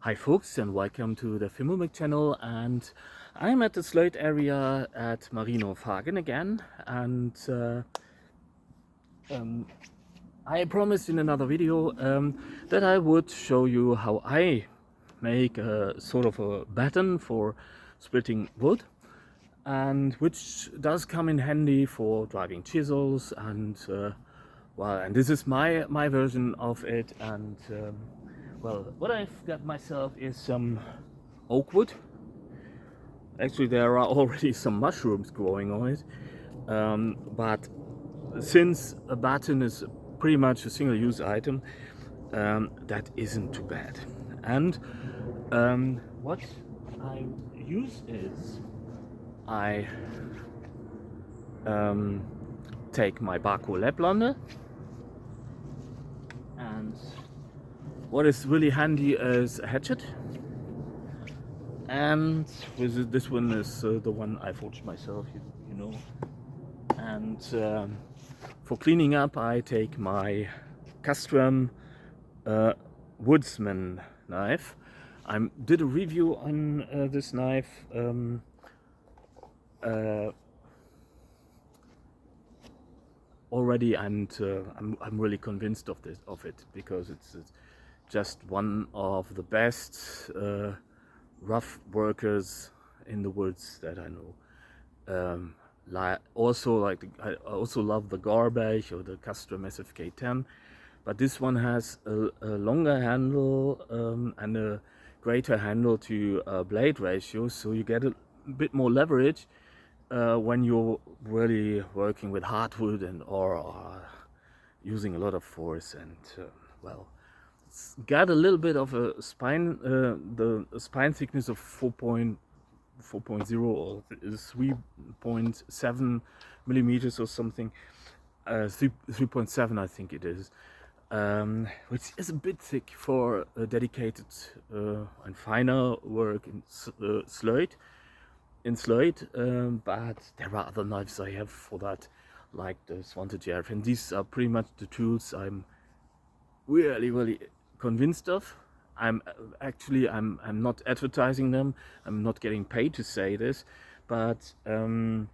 Hi folks, and welcome to the Filmomic channel, and I'm at the Slöjd area at Marienhof Hagen again, and I promised in another video that I would show you how I make a sort of a batten for splitting wood, and which does come in handy for driving chisels and well, and this is my version of it. And well, what I've got myself is some oak wood. Actually, there are already some mushrooms growing on it, but since a batten is pretty much a single-use item, that isn't too bad. And what I use is I take my Bahco lab blender, and what is really handy is a hatchet. And with this one is the one I forged myself, you know. And for cleaning up, I take my Castrum Woodsman knife. I did a review on this knife already, and I'm really convinced of it because it's just one of the best rough workers in the woods that I know. I also love the Garbage or the Castrum SFK10, but this one has a longer handle and a greater handle to blade ratio, so you get a bit more leverage when you're really working with hardwood and or using a lot of force. And well, it's got a little bit of a spine, the spine thickness of 4.0 or 3.7 millimeters or something, 3.7 I think it is, which is a bit thick for a dedicated and finer work in slöjd. But there are other knives I have for that, like the Svante GRF, and these are pretty much the tools I'm really convinced of. I'm not advertising them. I'm not getting paid to say this, but I'm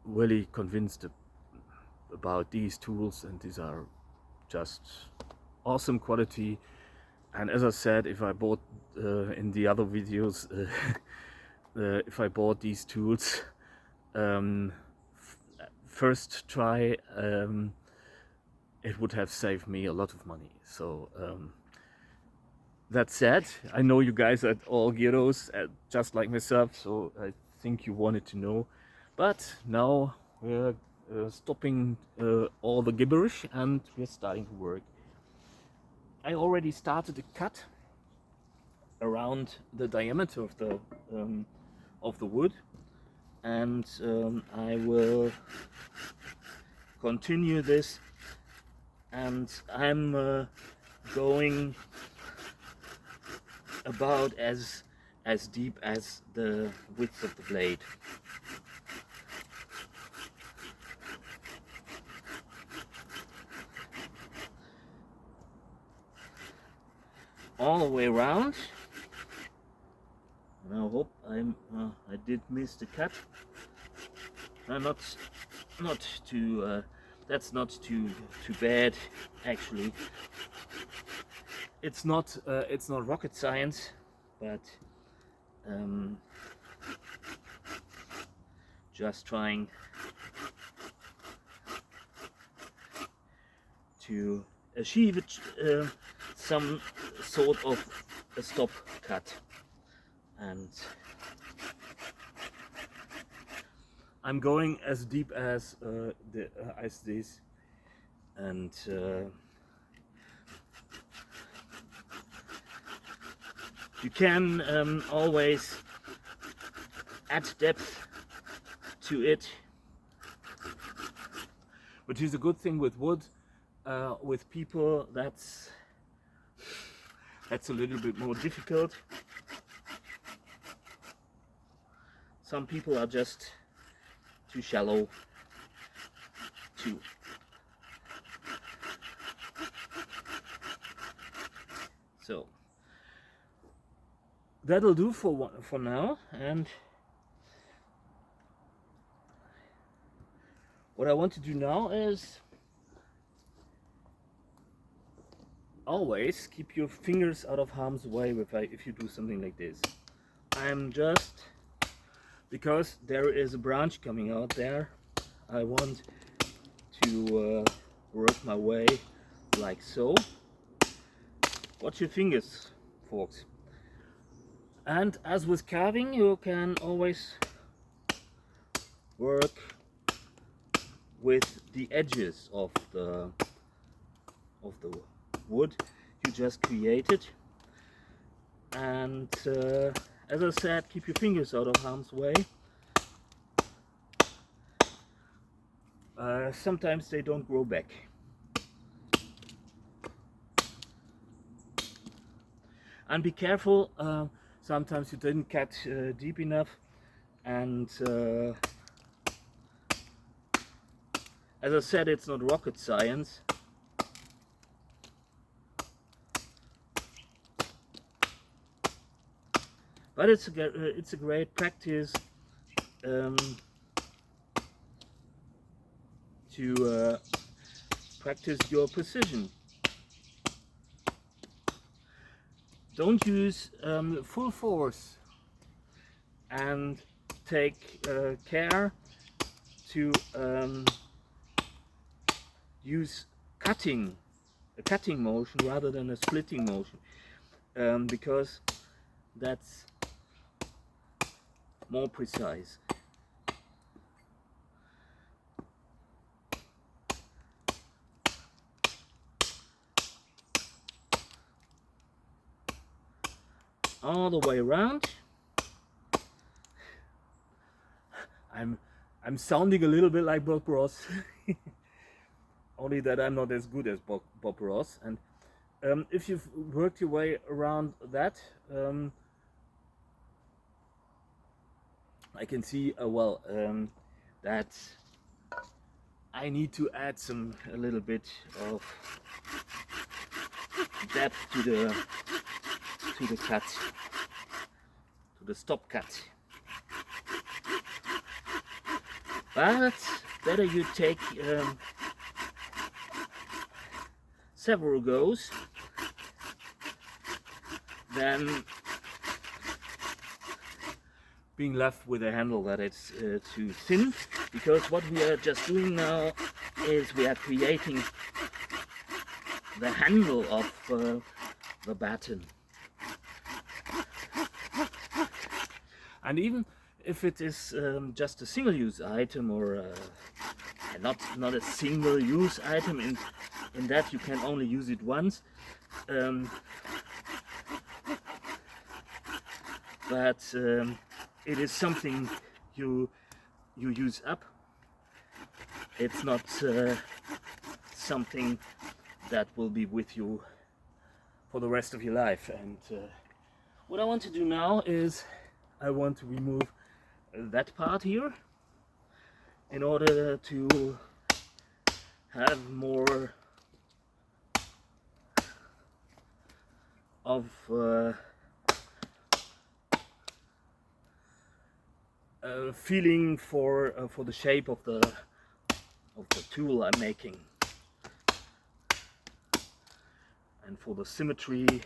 really convinced about these tools, and these are just awesome quality. And as I said, if I bought in the other videos, if I bought these tools first try, it would have saved me a lot of money. So that said, I know you guys are all gyros, just like myself, so I think you wanted to know. But now we're stopping all the gibberish and we're starting to work. I already started a cut around the diameter of the wood, and I will continue this, and I'm going about as deep as the width of the blade. All the way around. And I hope I did miss the cut. Not too. That's not too bad, actually. It's not rocket science, but just trying to achieve some sort of a stop cut. And I'm going as deep as this, and you can always add depth to it, which is a good thing with wood. With people, that's a little bit more difficult. Some people are just too shallow to so that'll do for now. And what I want to do now is always keep your fingers out of harm's way if you do something like this. I'm just, because there is a branch coming out there, I want to work my way like so. Watch your fingers, folks. And as with carving, you can always work with the edges of the wood you just created. And as I said, keep your fingers out of harm's way. Sometimes they don't grow back. And be careful, sometimes you didn't cut deep enough, and as I said, it's not rocket science. But it's a great practice to practice your precision. Don't use full force, and take care to use a cutting motion rather than a splitting motion, because that's more precise. All the way around. I'm sounding a little bit like Bob Ross, only that I'm not as good as Bob Ross. And if you've worked your way around that, I can see that I need to add a little bit of depth to the cut, to the stop cut. But better you take several goes than being left with a handle that it's too thin, because what we are just doing now is we are creating the handle of the baton. And even if it is just a single-use item, or not a single-use item, in that you can only use it once, but it is something you use up. It's not something that will be with you for the rest of your life. And what I want to do now is I want to remove that part here in order to have more of feeling for the shape of the tool I'm making, and for the symmetry.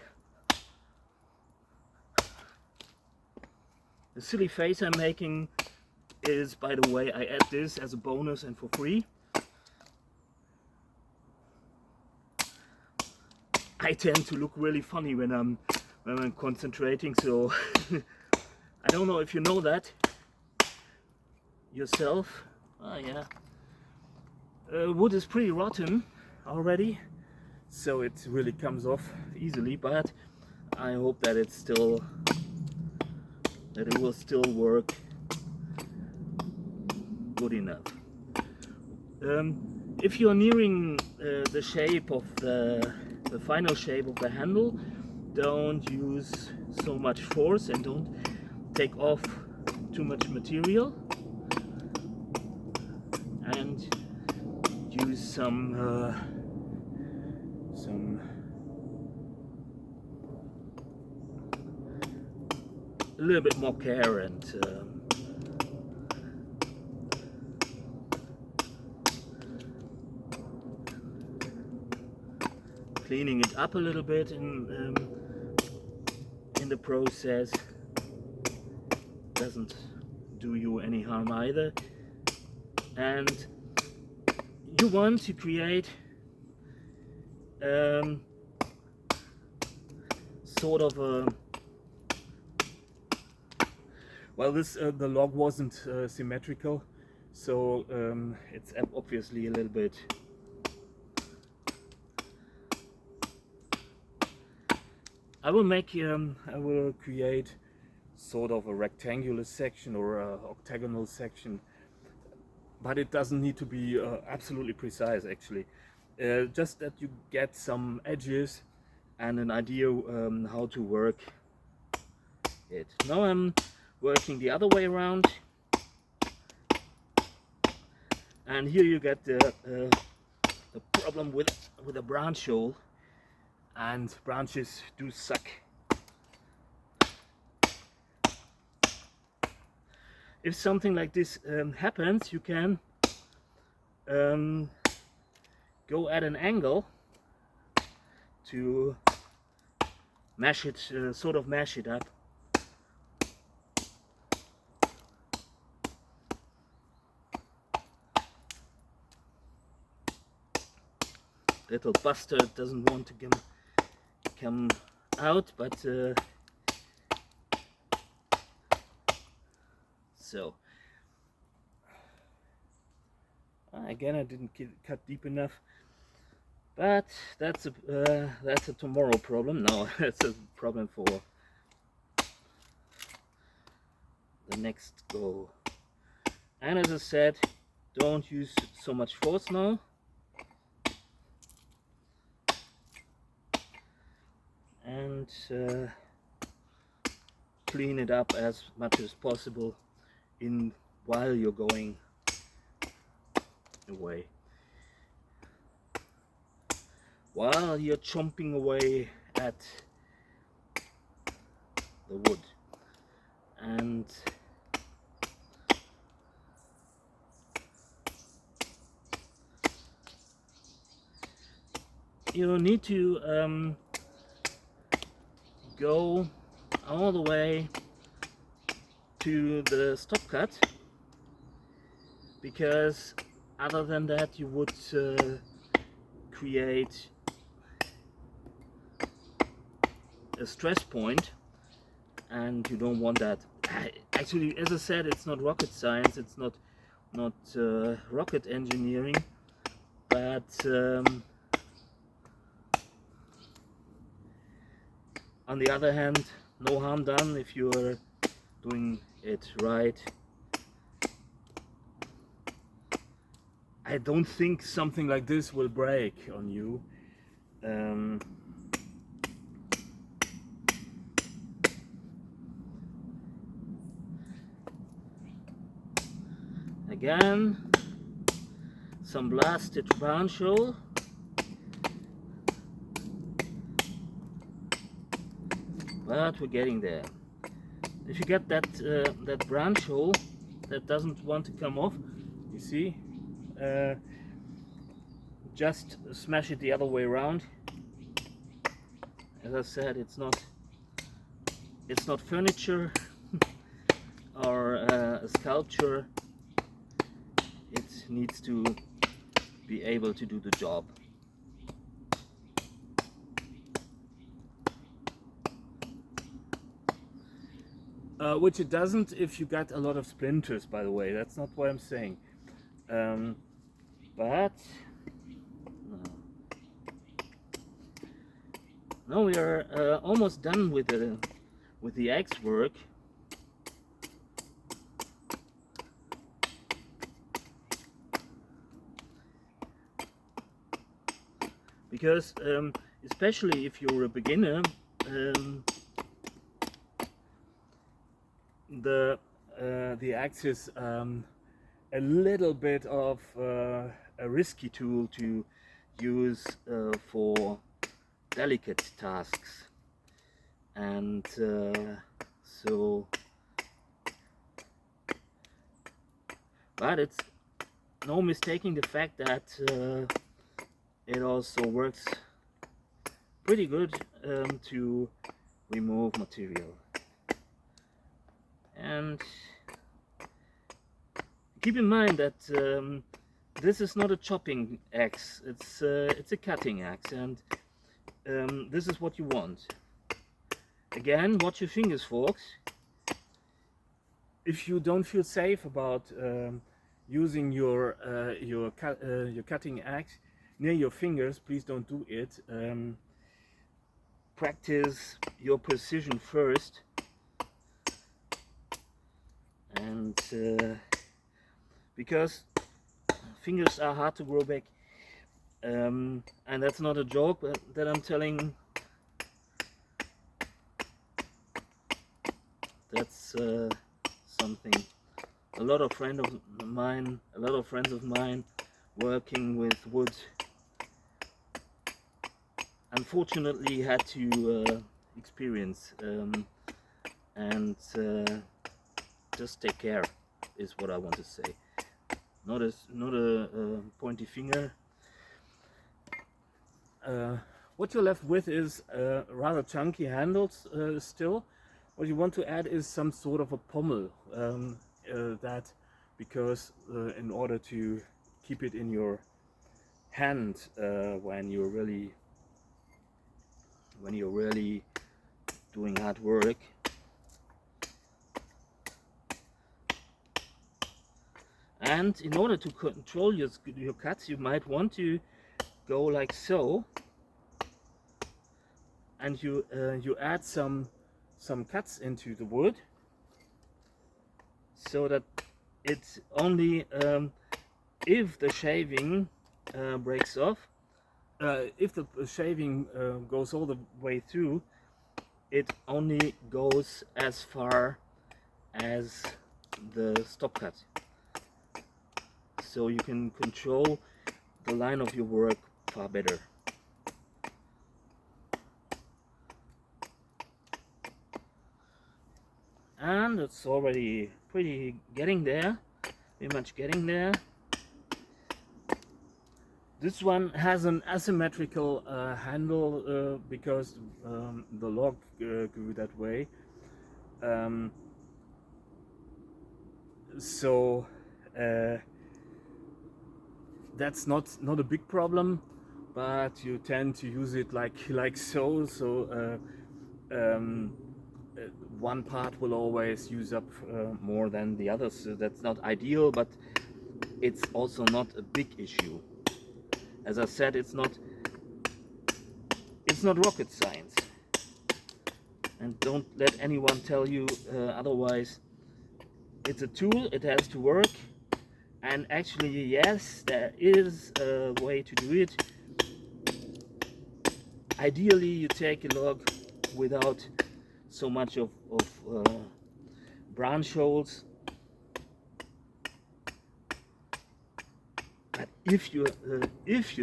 The silly face I'm making is, by the way, I add this as a bonus and for free. I tend to look really funny when I'm concentrating, so I don't know if you know that yourself. Oh yeah. Wood is pretty rotten already, so it really comes off easily, but I hope that it will still work good enough. If you're nearing the shape of the final shape of the handle, don't use so much force and don't take off too much material, and use some a little bit more care and cleaning it up a little bit in the process. Doesn't do you any harm either. And you want to create sort of a, well, this the log wasn't symmetrical, so it's obviously a little bit I will create sort of a rectangular section or a octagonal section, but it doesn't need to be absolutely precise actually. Just that you get some edges and an idea how to work it. Now I'm working the other way around, and here you get the problem with a branch hole, and branches do suck. If something like this happens, you can go at an angle to mash it, sort of mash it up. Little bastard doesn't want to come out, but so again I didn't cut deep enough, but that's a tomorrow problem. No, that's a problem for the next go. And as I said, don't use so much force now. And clean it up as much as possible while you're going away, while you're chomping away at the wood. And you need to go all the way to the stop cut, because other than that you would create a stress point, and you don't want that. Actually, as I said, it's not rocket science, it's not rocket engineering, but on the other hand, no harm done if you're doing it right. I don't think something like this will break on you. Again, some blasted branch hole. But we're getting there. If you get that branch hole that doesn't want to come off, you see, just smash it the other way around. As I said, it's not furniture or a sculpture. It needs to be able to do the job. Which it doesn't if you got a lot of splinters, by the way. That's not what I'm saying. But now we are almost done with the axe work. Because especially if you're a beginner, the axe is a little bit of a risky tool to use for delicate tasks, and So, but it's no mistaking the fact that it also works pretty good to remove material. And keep in mind that this is not a chopping axe, it's a cutting axe, and this is what you want. Again, watch your fingers, folks. If you don't feel safe about using your cutting axe near your fingers, please don't do it. Practice your precision first, and because fingers are hard to grow back, and that's not a joke that I'm telling. That's something a lot of friends of mine working with wood unfortunately had to experience, and just take care is what I want to say. Not a pointy finger. What you're left with is rather chunky handles still. What you want to add is some sort of a pommel, that because in order to keep it in your hand when you're really doing hard work. And in order to control your cuts, you might want to go like so, and you add some cuts into the wood, so that it's only if the shaving breaks off, if the shaving goes all the way through, it only goes as far as the stop cut, so you can control the line of your work far better. And it's already pretty getting there, pretty much getting there. This one has an asymmetrical handle because the log grew that way. So that's not a big problem, but you tend to use it like so. So one part will always use up more than the others. So that's not ideal, but it's also not a big issue. As I said, it's not rocket science, and don't let anyone tell you otherwise. It's a tool, it has to work, and actually yes, there is a way to do it. Ideally you take a log without so much of branch holes, but if you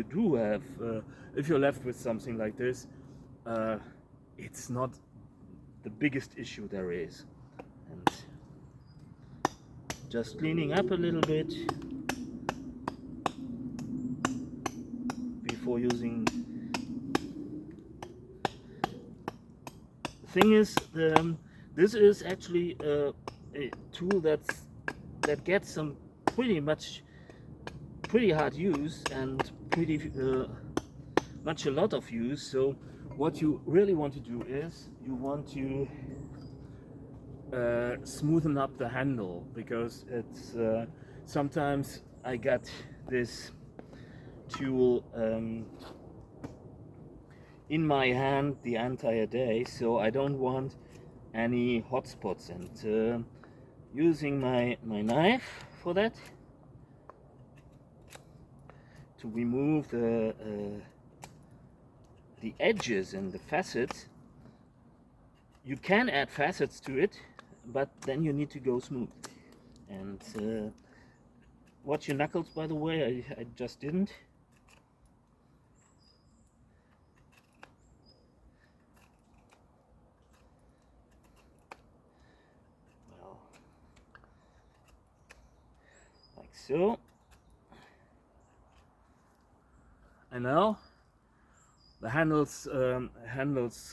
do have if you're left with something like this, it's not the biggest issue there is. And just cleaning up a little bit before using. The thing is, this is actually a tool that gets some pretty hard use and pretty much a lot of use. So what you really want to do is you want to smoothen up the handle, because it's sometimes I got this tool in my hand the entire day, so I don't want any hot spots, and using my knife for that to remove the edges and the facets. You can add facets to it, but then you need to go smooth. And watch your knuckles, by the way, I just didn't. so. And now the handles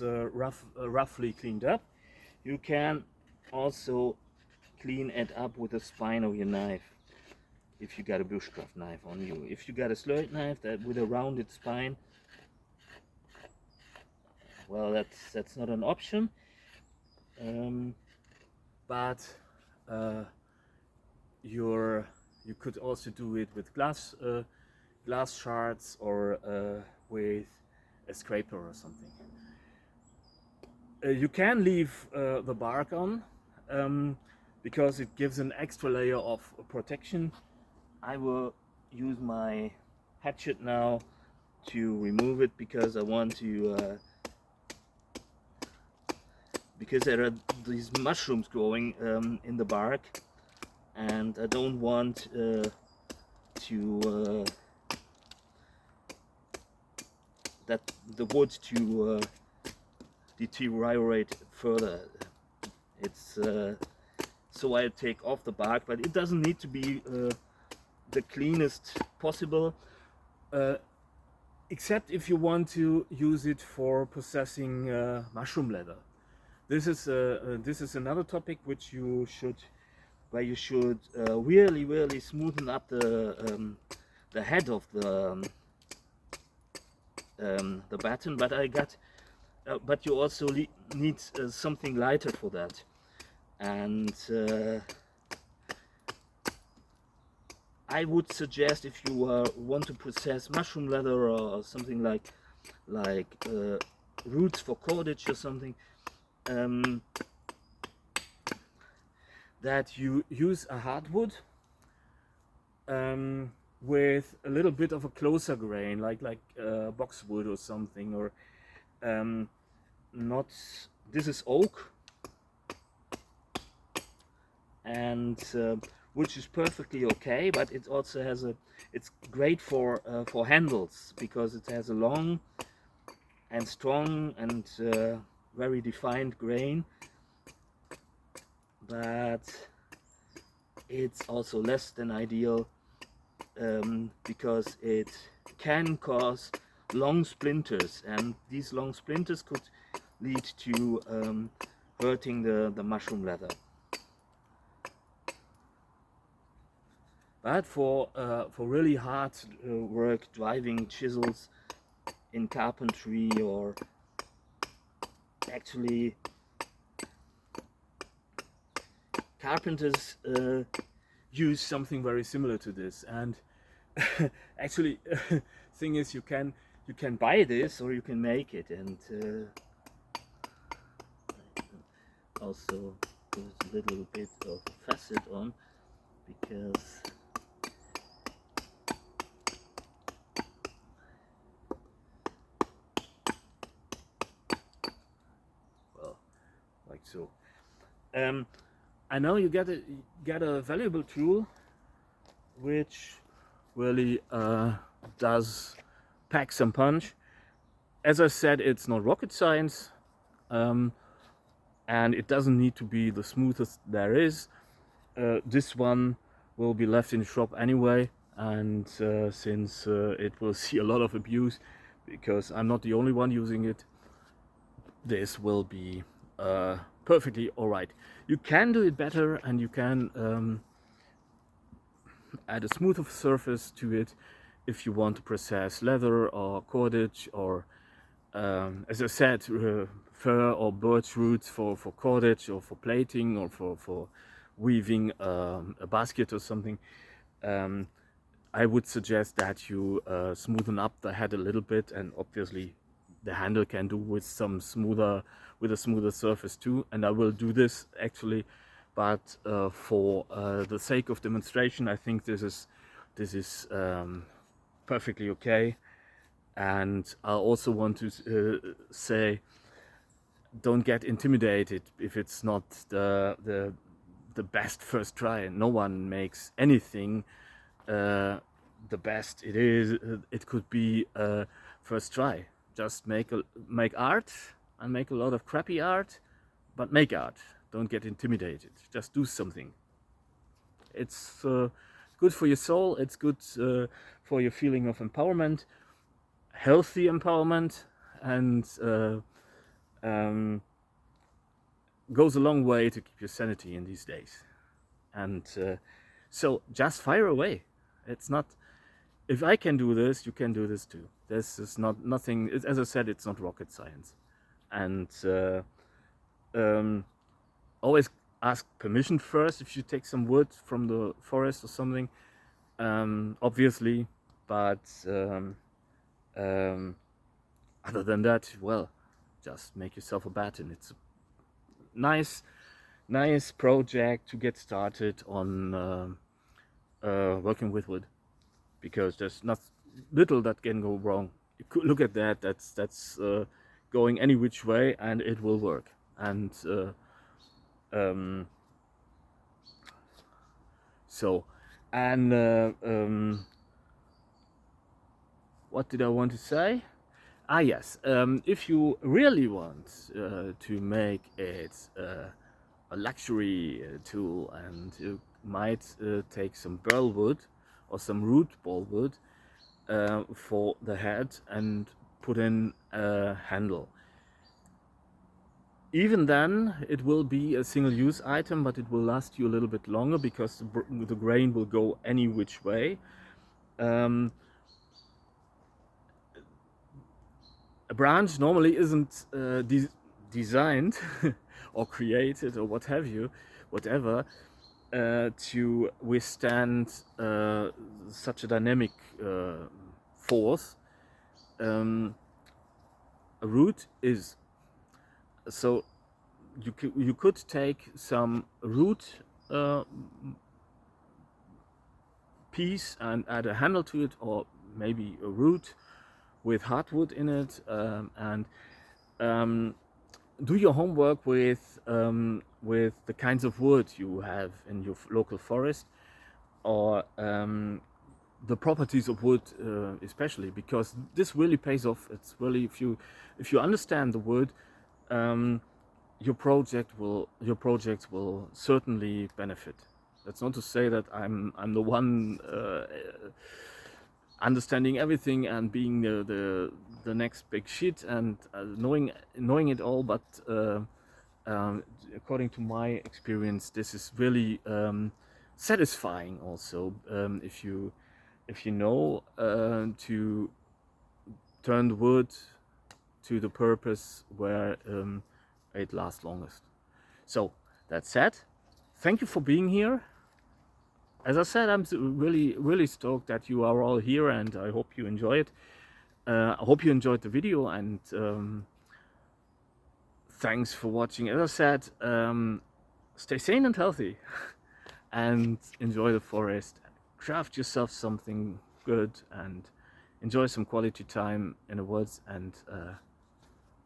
roughly cleaned up. You can also clean it up with the spine of your knife if you got a bushcraft knife on you. If you got a slurry knife that with a rounded spine, well, that's not an option. But you could also do it with glass shards or with a scraper or something. You can leave the bark on because it gives an extra layer of protection. I will use my hatchet now to remove it because I want to because there are these mushrooms growing in the bark, and I don't want that the wood to deteriorate further. It's so I take off the bark, but it doesn't need to be the cleanest possible, except if you want to use it for processing mushroom leather. This is another topic which you should really smoothen up the head of the batten. But you also need something lighter for that, and I would suggest, if you want to process mushroom leather or something like roots for cordage or something, that you use a hardwood with a little bit of a closer grain, like boxwood or something, or not. This is oak, and which is perfectly okay, but it also has it's great for handles because it has a long and strong and very defined grain, but it's also less than ideal because it can cause long splinters, and these long splinters could lead to hurting the mushroom leather. But for really hard work, driving chisels in carpentry, or actually carpenters use something very similar to this. And actually thing is, you can buy this or you can make it, and also put a little bit of facet on, because like so. I know you get a valuable tool which really does pack some punch. As I said, it's not rocket science, and it doesn't need to be the smoothest there is. This one will be left in the shop anyway, and since it will see a lot of abuse because I'm not the only one using it, this will be perfectly alright. You can do it better, and you can add a smoother surface to it if you want to process leather or cordage, or as I said, fir or birch roots for cordage, or for plating, or for weaving a basket or something. I would suggest that you smoothen up the head a little bit, and obviously the handle can do with a smoother surface too, and I will do this actually, but for the sake of demonstration, I think this is perfectly okay. And I also want to say, don't get intimidated if it's not the best first try. No one makes anything the best it is. It could be first try. Just make art, and make a lot of crappy art, but make art. Don't get intimidated. Just do something. It's good for your soul. It's good for your feeling of empowerment, healthy empowerment, and goes a long way to keep your sanity in these days. And so just fire away. It's not, if I can do this, you can do this too. This is not nothing, as I said, it's not rocket science. And always ask permission first if you take some wood from the forest or something, obviously. But other than that, well, just make yourself a batten. It's a nice project to get started on working with wood, because there's not little that can go wrong. You could look at that. That's going any which way, and it will work. And so, and what did I want to say? Ah, yes. If you really want to make it a luxury tool, and you might take some burl wood or some root ball wood for the head and put in a handle. Even then, it will be a single-use item, but it will last you a little bit longer, because the grain will go any which way. A branch normally isn't designed or created or what have you, whatever, to withstand such a dynamic force. A root is. So you could take some root piece and add a handle to it, or maybe a root with hardwood in it, and do your homework with the kinds of wood you have in your local forest, or the properties of wood, especially, because this really pays off. It's really, if you understand the wood, your projects will certainly benefit. That's not to say that I'm the one understanding everything and being the next big shit and knowing it all, but according to my experience, this is really satisfying also, if you know to turn the wood to the purpose where it lasts longest. So that said, thank you for being here. As I said, I'm really stoked that you are all here, and I hope you enjoy it. I hope you enjoyed the video, and thanks for watching. As I said, stay sane and healthy and enjoy the forest. Craft yourself something good and enjoy some quality time in the woods, and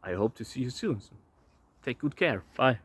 I hope to see you soon. Take good care. Bye.